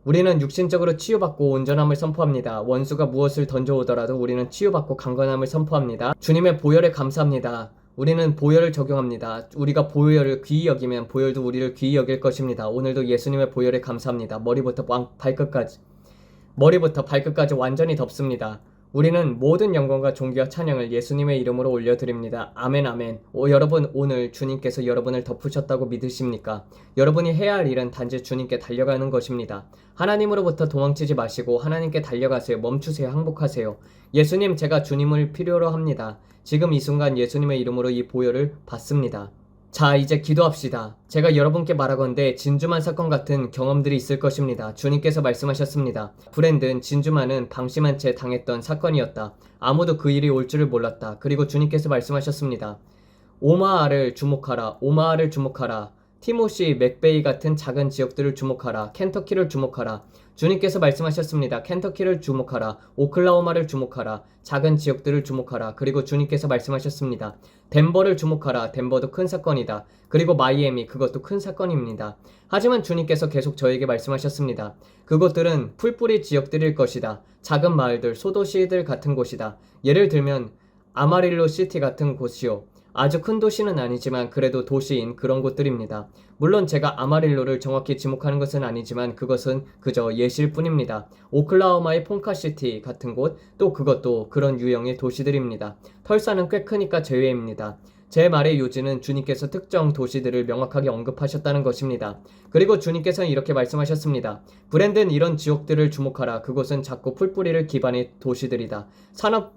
우리는 육신적으로 치유받고 온전함을 선포합니다. 원수가 무엇을 던져오더라도 우리는 치유받고 강건함을 선포합니다. 주님의 보혈에 감사합니다. 우리는 보혈을 적용합니다. 우리가 보혈을 귀히 여기면 보혈도 우리를 귀히 여길 것입니다. 오늘도 예수님의 보혈에 감사합니다. 머리부터 발끝까지 완전히 덮습니다. 우리는 모든 영광과 존귀와 찬양을 예수님의 이름으로 올려드립니다. 아멘, 아멘. 여러분, 오늘 주님께서 여러분을 덮으셨다고 믿으십니까? 여러분이 해야 할 일은 단지 주님께 달려가는 것입니다. 하나님으로부터 도망치지 마시고 하나님께 달려가세요. 멈추세요. 항복하세요. 예수님, 제가 주님을 필요로 합니다. 지금 이 순간 예수님의 이름으로 이 보혈을 받습니다. 자, 이제 기도합시다. 제가 여러분께 말하건대 진주만 사건 같은 경험들이 있을 것입니다. 주님께서 말씀하셨습니다. 브랜든, 진주만은 방심한 채 당했던 사건이었다. 아무도 그 일이 올 줄을 몰랐다. 그리고 주님께서 말씀하셨습니다. 오마하를 주목하라. 오마하를 주목하라. 티모시, 맥베이 같은 작은 지역들을 주목하라. 켄터키를 주목하라. 주님께서 말씀하셨습니다. 켄터키를 주목하라. 오클라호마를 주목하라. 작은 지역들을 주목하라. 그리고 주님께서 말씀하셨습니다. 덴버를 주목하라. 덴버도 큰 사건이다. 그리고 마이애미, 그것도 큰 사건입니다. 하지만 주님께서 계속 저에게 말씀하셨습니다. 그것들은 풀뿌리 지역들일 것이다. 작은 마을들, 소도시들 같은 곳이다. 예를 들면 아마릴로 시티 같은 곳이요. 아주 큰 도시는 아니지만 그래도 도시인 그런 곳들입니다. 물론 제가 아마릴로를 정확히 지목하는 것은 아니지만 그것은 그저 예시일 뿐입니다. 오클라호마의 폰카시티 같은 곳, 또 그것도 그런 유형의 도시들입니다. 털사는 꽤 크니까 제외입니다. 제 말의 요지는 주님께서 특정 도시들을 명확하게 언급하셨다는 것입니다. 그리고 주님께서는 이렇게 말씀하셨습니다. 브랜든 이런 지역들을 주목하라. 그곳은 작고 풀뿌리를 기반의 도시들이다. 산업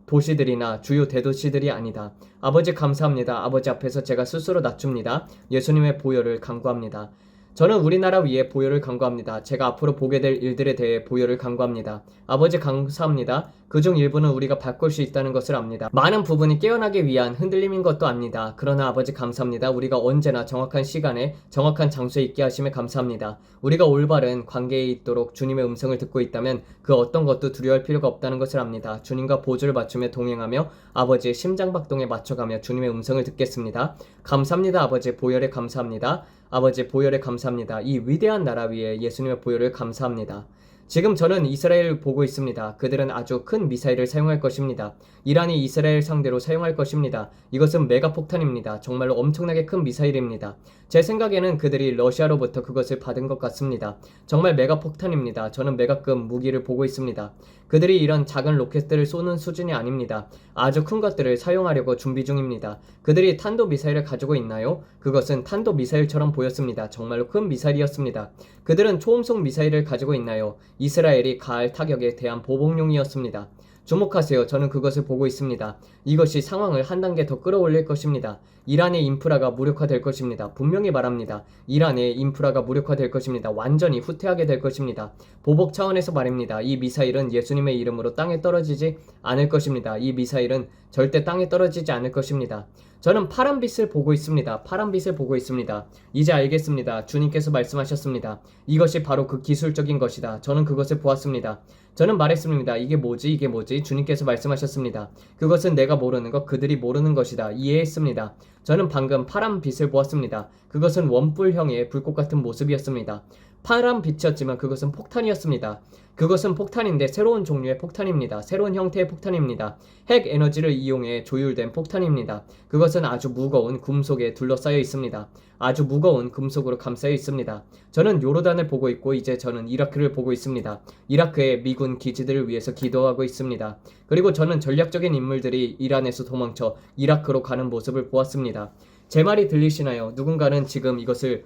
도시들이나 주요 대도시들이 아니다. 아버지 감사합니다. 아버지 앞에서 제가 스스로 낮춥니다. 예수님의 보혈을 간구합니다. 저는 우리나라 위에 보혈을 간구합니다. 제가 앞으로 보게 될 일들에 대해 보혈을 간구합니다. 아버지 감사합니다. 그중 일부는 우리가 바꿀 수 있다는 것을 압니다. 많은 부분이 깨어나기 위한 흔들림인 것도 압니다. 그러나 아버지 감사합니다. 우리가 언제나 정확한 시간에 정확한 장소에 있게 하심에 감사합니다. 우리가 올바른 관계에 있도록 주님의 음성을 듣고 있다면 그 어떤 것도 두려워할 필요가 없다는 것을 압니다. 주님과 보조를 맞추며 동행하며 아버지의 심장박동에 맞춰가며 주님의 음성을 듣겠습니다. 감사합니다. 아버지 보혈에 감사합니다. 아버지 보혈에 감사합니다. 이 위대한 나라 위에 예수님의 보혈을 감사합니다. 지금 저는 이스라엘을 보고 있습니다. 그들은 아주 큰 미사일을 사용할 것입니다. 이란이 이스라엘 상대로 사용할 것입니다. 이것은 메가폭탄입니다. 정말로 엄청나게 큰 미사일입니다. 제 생각에는 그들이 러시아로부터 그것을 받은 것 같습니다. 정말 메가폭탄입니다. 저는 메가급 무기를 보고 있습니다. 그들이 이런 작은 로켓들을 쏘는 수준이 아닙니다. 아주 큰 것들을 사용하려고 준비 중입니다. 그들이 탄도미사일을 가지고 있나요? 그것은 탄도미사일처럼 보였습니다. 정말로 큰 미사일이었습니다. 그들은 초음속 미사일을 가지고 있나요? 이스라엘이 가할 타격에 대한 보복용이었습니다. 주목하세요. 저는 그것을 보고 있습니다. 이것이 상황을 한 단계 더 끌어올릴 것입니다. 이란의 인프라가 무력화될 것입니다. 분명히 말합니다. 이란의 인프라가 무력화될 것입니다. 완전히 후퇴하게 될 것입니다. 보복 차원에서 말입니다. 이 미사일은 예수님의 이름으로 땅에 떨어지지 않을 것입니다. 이 미사일은 절대 땅에 떨어지지 않을 것입니다. 저는 파란빛을 보고 있습니다. 파란빛을 보고 있습니다. 이제 알겠습니다. 주님께서 말씀하셨습니다. 이것이 바로 그 기술적인 것이다. 저는 그것을 보았습니다. 저는 말했습니다. 이게 뭐지? 이게 뭐지? 주님께서 말씀하셨습니다. 그것은 내가 모르는 것, 그들이 모르는 것이다. 이해했습니다. 저는 방금 파란 빛을 보았습니다. 그것은 원뿔형의 불꽃 같은 모습이었습니다. 파란 빛이었지만 그것은 폭탄이었습니다. 그것은 폭탄인데 새로운 종류의 폭탄입니다. 새로운 형태의 폭탄입니다. 핵 에너지를 이용해 조율된 폭탄입니다. 그것은 아주 무거운 금속에 둘러싸여 있습니다. 아주 무거운 금속으로 감싸여 있습니다. 저는 요르단을 보고 있고 이제 저는 이라크를 보고 있습니다. 이라크의 미군 기지들을 위해서 기도하고 있습니다. 그리고 저는 전략적인 인물들이 이란에서 도망쳐 이라크로 가는 모습을 보았습니다. 제 말이 들리시나요? 누군가는 지금 이것을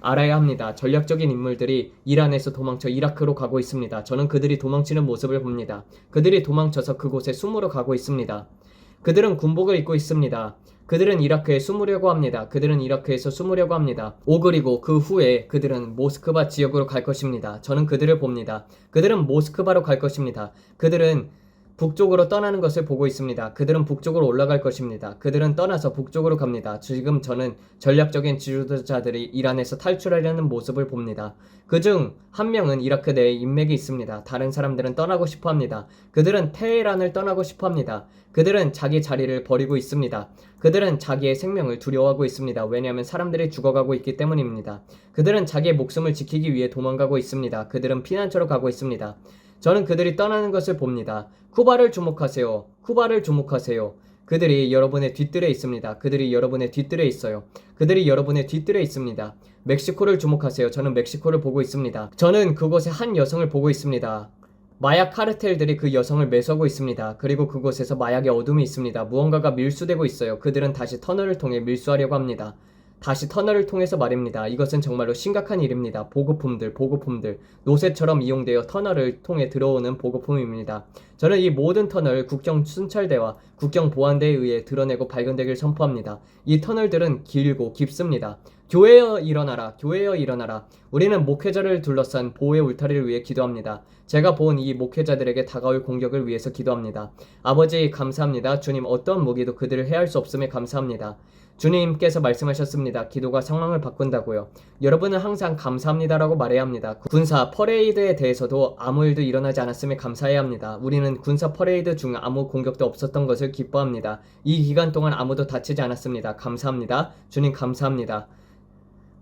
알아야 합니다. 전략적인 인물들이 이란에서 도망쳐 이라크로 가고 있습니다. 저는 그들이 도망치는 모습을 봅니다. 그들이 도망쳐서 그곳에 숨으러 가고 있습니다. 그들은 군복을 입고 있습니다. 그들은 이라크에 숨으려고 합니다. 그들은 이라크에서 숨으려고 합니다. 그리고 그 후에 그들은 모스크바 지역으로 갈 것입니다. 저는 그들을 봅니다. 그들은 모스크바로 갈 것입니다. 그들은 북쪽으로 떠나는 것을 보고 있습니다. 그들은 북쪽으로 올라갈 것입니다. 그들은 떠나서 북쪽으로 갑니다. 지금 저는 전략적인 지도자들이 이란에서 탈출하려는 모습을 봅니다. 그중 한 명은 이라크 내에 인맥이 있습니다. 다른 사람들은 떠나고 싶어 합니다. 그들은 테헤란을 떠나고 싶어 합니다. 그들은 자기 자리를 버리고 있습니다. 그들은 자기의 생명을 두려워하고 있습니다. 왜냐하면 사람들이 죽어가고 있기 때문입니다. 그들은 자기의 목숨을 지키기 위해 도망가고 있습니다. 그들은 피난처로 가고 있습니다. 저는 그들이 떠나는 것을 봅니다. 쿠바를 주목하세요. 쿠바를 주목하세요. 그들이 여러분의 뒤뜰에 있습니다. 그들이 여러분의 뒤뜰에 있어요. 그들이 여러분의 뒤뜰에 있습니다. 멕시코를 주목하세요. 저는 멕시코를 보고 있습니다. 저는 그곳에 한 여성을 보고 있습니다. 마약 카르텔들이 그 여성을 매수하고 있습니다. 그리고 그곳에서 마약의 어둠이 있습니다. 무언가가 밀수되고 있어요. 그들은 다시 터널을 통해 밀수하려고 합니다. 다시 터널을 통해서 말입니다. 이것은 정말로 심각한 일입니다. 보급품들, 노새처럼 이용되어 터널을 통해 들어오는 보급품입니다. 저는 이 모든 터널을 국경 순찰대와 국경 보안대에 의해 드러내고 발견되길 선포합니다. 이 터널들은 길고 깊습니다. 교회여 일어나라, 교회여 일어나라. 우리는 목회자를 둘러싼 보호의 울타리를 위해 기도합니다. 제가 본 이 목회자들에게 다가올 공격을 위해서 기도합니다. 아버지 감사합니다. 주님 어떤 무기도 그들을 해할 수 없음에 감사합니다. 주님께서 말씀하셨습니다. 기도가 상황을 바꾼다고요. 여러분은 항상 감사합니다라고 말해야 합니다. 군사 퍼레이드에 대해서도 아무 일도 일어나지 않았음에 감사해야 합니다. 우리는 군사 퍼레이드 중 아무 공격도 없었던 것을 기뻐합니다. 이 기간 동안 아무도 다치지 않았습니다. 감사합니다. 주님 감사합니다.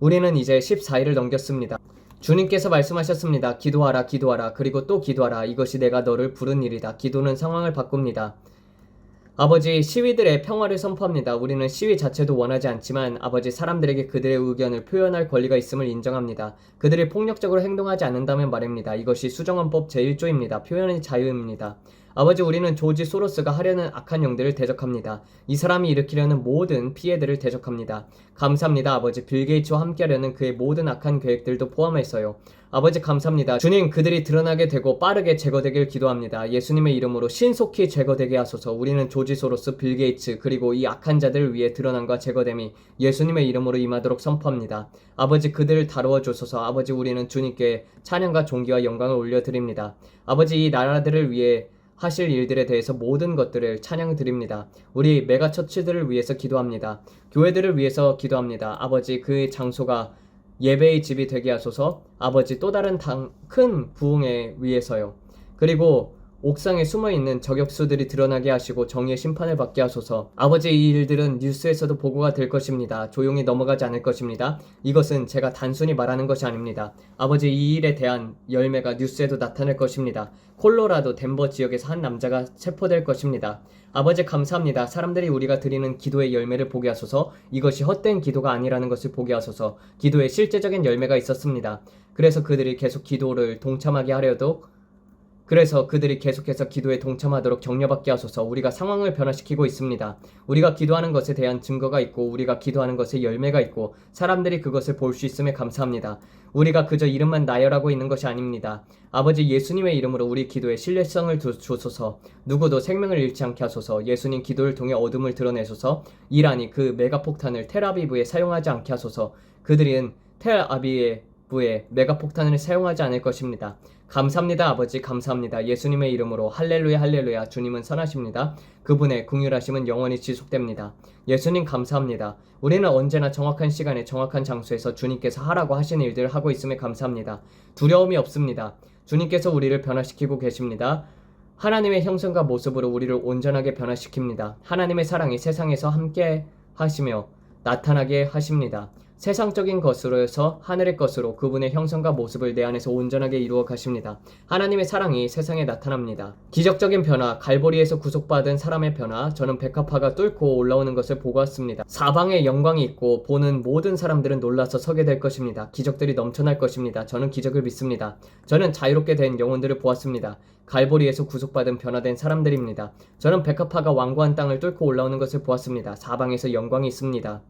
우리는 이제 14일을 넘겼습니다. 주님께서 말씀하셨습니다. 기도하라, 기도하라, 그리고 또 기도하라. 이것이 내가 너를 부른 일이다. 기도는 상황을 바꿉니다. 아버지, 시위들의 평화를 선포합니다. 우리는 시위 자체도 원하지 않지만 아버지, 사람들에게 그들의 의견을 표현할 권리가 있음을 인정합니다. 그들이 폭력적으로 행동하지 않는다면 말입니다. 이것이 수정헌법 제1조입니다. 표현의 자유입니다. 아버지, 우리는 조지 소로스가 하려는 악한 영들을 대적합니다. 이 사람이 일으키려는 모든 피해들을 대적합니다. 감사합니다. 아버지, 빌 게이츠와 함께하려는 그의 모든 악한 계획들도 포함해서요. 아버지, 감사합니다. 주님, 그들이 드러나게 되고 빠르게 제거되길 기도합니다. 예수님의 이름으로 신속히 제거되게 하소서. 우리는 조지 소로스, 빌 게이츠, 그리고 이 악한 자들을 위해 드러남과 제거됨이 예수님의 이름으로 임하도록 선포합니다. 아버지, 그들을 다루어 주소서. 아버지, 우리는 주님께 찬양과 존귀와 영광을 올려드립니다. 아버지, 이 나라들을 위해 하실 일들에 대해서 모든 것들을 찬양드립니다. 우리 메가처치들을 위해서 기도합니다. 교회들을 위해서 기도합니다. 아버지, 그 장소가 예배의 집이 되게 하소서. 아버지, 또 다른 큰 부흥에 위해서요. 그리고 옥상에 숨어있는 저격수들이 드러나게 하시고 정의의 심판을 받게 하소서. 아버지, 이 일들은 뉴스에서도 보고가 될 것입니다. 조용히 넘어가지 않을 것입니다. 이것은 제가 단순히 말하는 것이 아닙니다. 아버지, 이 일에 대한 열매가 뉴스에도 나타날 것입니다. 콜로라도 덴버 지역에서 한 남자가 체포될 것입니다. 아버지, 감사합니다. 사람들이 우리가 드리는 기도의 열매를 보게 하소서. 이것이 헛된 기도가 아니라는 것을 보게 하소서. 기도에 실제적인 열매가 있었습니다. 그래서 그들이 계속해서 기도에 동참하도록 격려받게 하소서. 우리가 상황을 변화시키고 있습니다. 우리가 기도하는 것에 대한 증거가 있고 우리가 기도하는 것에 열매가 있고 사람들이 그것을 볼 수 있음에 감사합니다. 우리가 그저 이름만 나열하고 있는 것이 아닙니다. 아버지, 예수님의 이름으로 우리 기도에 신뢰성을 주소서. 누구도 생명을 잃지 않게 하소서. 예수님 기도를 통해 어둠을 드러내소서. 이란이 그 메가폭탄을 텔아비브에 사용하지 않게 하소서. 그들은 텔아비브에 메가폭탄을 사용하지 않을 것입니다. 감사합니다. 아버지, 감사합니다. 예수님의 이름으로 할렐루야, 할렐루야. 주님은 선하십니다. 그분의 긍휼하심은 영원히 지속됩니다. 예수님, 감사합니다. 우리는 언제나 정확한 시간에 정확한 장소에서 주님께서 하라고 하신 일들을 하고 있음에 감사합니다. 두려움이 없습니다. 주님께서 우리를 변화시키고 계십니다. 하나님의 형상과 모습으로 우리를 온전하게 변화시킵니다. 하나님의 사랑이 세상에서 함께 하시며 나타나게 하십니다. 세상적인 것으로서 하늘의 것으로 그분의 형상과 모습을 내 안에서 온전하게 이루어 가십니다. 하나님의 사랑이 세상에 나타납니다. 기적적인 변화, 갈보리에서 구속받은 사람의 변화, 저는 백합화가 뚫고 올라오는 것을 보고 왔습니다. 사방에 영광이 있고 보는 모든 사람들은 놀라서 서게 될 것입니다. 기적들이 넘쳐날 것입니다. 저는 기적을 믿습니다. 저는 자유롭게 된 영혼들을 보았습니다. 갈보리에서 구속받은 변화된 사람들입니다. 저는 백합화가 완고한 땅을 뚫고 올라오는 것을 보았습니다. 사방에서 영광이 있습니다.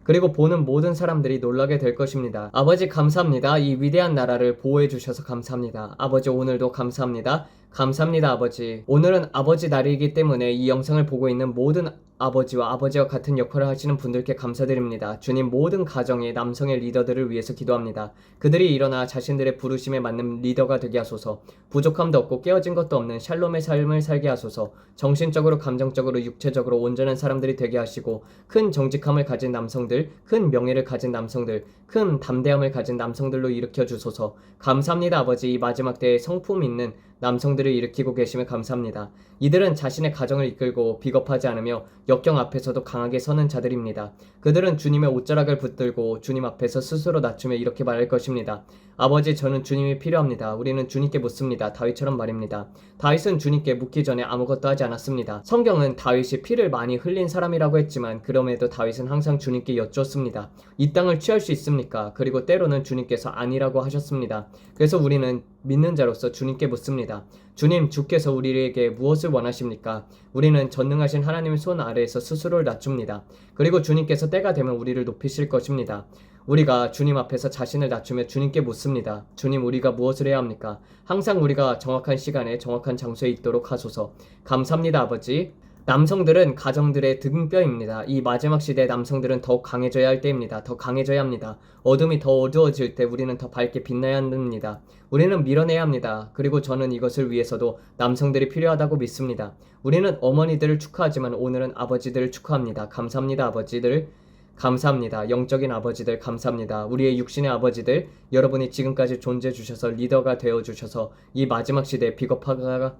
그리고 보는 모든 사람들이 놀라게 될 것입니다. 아버지, 감사합니다. 이 위대한 나라를 보호해 주셔서 감사합니다. 아버지, 오늘도 감사합니다. 감사합니다. 아버지, 오늘은 아버지 날이기 때문에 이 영상을 보고 있는 모든 아버지와 아버지와 같은 역할을 하시는 분들께 감사드립니다. 주님, 모든 가정의 남성의 리더들을 위해서 기도합니다. 그들이 일어나 자신들의 부르심에 맞는 리더가 되게 하소서. 부족함도 없고 깨어진 것도 없는 샬롬의 삶을 살게 하소서. 정신적으로, 감정적으로, 육체적으로 온전한 사람들이 되게 하시고 큰 정직함을 가진 남성들, 큰 명예를 가진 남성들, 큰 담대함을 가진 남성들로 일으켜 주소서. 감사합니다. 아버지, 이 마지막 때에 성품 있는 남성들을 일으키고 계시면 감사합니다. 이들은 자신의 가정을 이끌고 비겁하지 않으며 역경 앞에서도 강하게 서는 자들입니다. 그들은 주님의 옷자락을 붙들고 주님 앞에서 스스로 낮추며 이렇게 말할 것입니다. 아버지, 저는 주님이 필요합니다. 우리는 주님께 묻습니다. 다윗처럼 말입니다. 다윗은 주님께 묻기 전에 아무것도 하지 않았습니다. 성경은 다윗이 피를 많이 흘린 사람이라고 했지만 그럼에도 다윗은 항상 주님께 여쭈었습니다. 이 땅을 취할 수 있습니까? 그리고 때로는 주님께서 아니라고 하셨습니다. 그래서 우리는 믿는 자로서 주님께 묻습니다. 주님, 주께서 우리에게 무엇을 원하십니까? 우리는 전능하신 하나님의 손 아래에서 스스로를 낮춥니다. 그리고 주님께서 때가 되면 우리를 높이실 것입니다. 우리가 주님 앞에서 자신을 낮추며 주님께 묻습니다. 주님, 우리가 무엇을 해야 합니까? 항상 우리가 정확한 시간에 정확한 장소에 있도록 하소서. 감사합니다. 아버지. 남성들은 가정들의 등뼈입니다. 이 마지막 시대의 남성들은 더욱 강해져야 할 때입니다. 더 강해져야 합니다. 어둠이 더 어두워질 때 우리는 더 밝게 빛나야 합니다. 우리는 밀어내야 합니다. 그리고 저는 이것을 위해서도 남성들이 필요하다고 믿습니다. 우리는 어머니들을 축하하지만 오늘은 아버지들을 축하합니다. 감사합니다. 아버지들. 감사합니다. 영적인 아버지들 감사합니다. 우리의 육신의 아버지들, 여러분이 지금까지 존재해 주셔서 리더가 되어 주셔서 이 마지막 시대에 비겁자가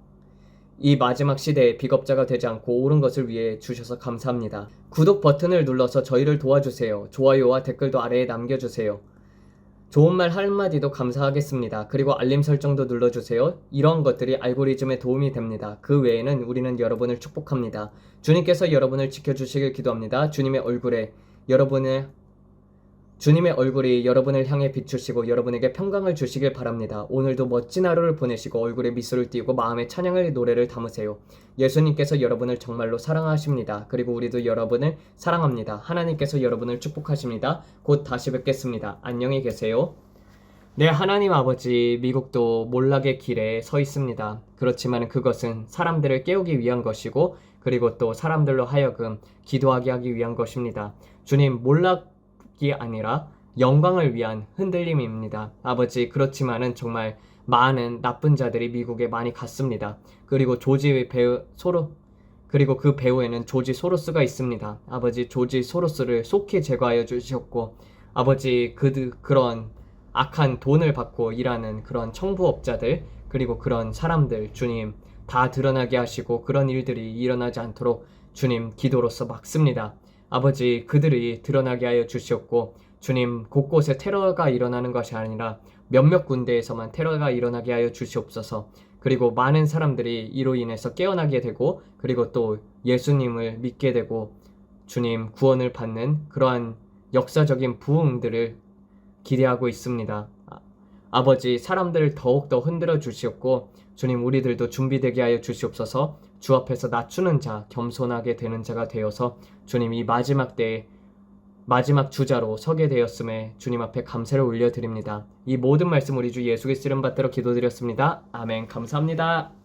되지 않고 옳은 것을 위해 주셔서 감사합니다. 구독 버튼을 눌러서 저희를 도와주세요. 좋아요와 댓글도 아래에 남겨주세요. 좋은 말 한마디도 감사하겠습니다. 그리고 알림 설정도 눌러주세요. 이런 것들이 알고리즘에 도움이 됩니다. 그 외에는 우리는 여러분을 축복합니다. 주님께서 여러분을 지켜주시길 기도합니다. 주님의 얼굴에 주님의 얼굴이 여러분을 향해 비추시고 여러분에게 평강을 주시길 바랍니다. 오늘도 멋진 하루를 보내시고 얼굴에 미소를 띄우고 마음에 찬양의 노래를 담으세요. 예수님께서 여러분을 정말로 사랑하십니다. 그리고 우리도 여러분을 사랑합니다. 하나님께서 여러분을 축복하십니다. 곧 다시 뵙겠습니다. 안녕히 계세요. 네, 하나님 아버지, 미국도 몰락의 길에 서 있습니다. 그렇지만 그것은 사람들을 깨우기 위한 것이고 그리고 또 사람들로 하여금 기도하게 하기 위한 것입니다. 주님, 몰락이 아니라 영광을 위한 흔들림입니다. 아버지, 그렇지만은 정말 많은 나쁜 자들이 미국에 많이 갔습니다. 그리고 그리고 그 배후에는 조지 소로스가 있습니다. 아버지, 조지 소로스를 속히 제거하여 주셨고 아버지, 그런 악한 돈을 받고 일하는 그런 청부업자들 그리고 그런 사람들 주님 다 드러나게 하시고 그런 일들이 일어나지 않도록 주님 기도로서 막습니다. 아버지, 그들이 드러나게 하여 주시옵고 주님 곳곳에 테러가 일어나는 것이 아니라 몇몇 군데에서만 테러가 일어나게 하여 주시옵소서. 그리고 많은 사람들이 이로 인해서 깨어나게 되고 그리고 또 예수님을 믿게 되고 주님 구원을 받는 그러한 역사적인 부흥들을 기대하고 있습니다. 아버지, 사람들을 더욱더 흔들어 주시옵고 주님 우리들도 준비되게 하여 주시옵소서. 주 앞에서 낮추는 자, 겸손하게 되는 자가 되어서 주님 이 마지막 때에 마지막 주자로 서게 되었음에 주님 앞에 감사를 올려드립니다. 이 모든 말씀 우리 주 예수 그리스도 이름 받들어 기도드렸습니다. 아멘. 감사합니다.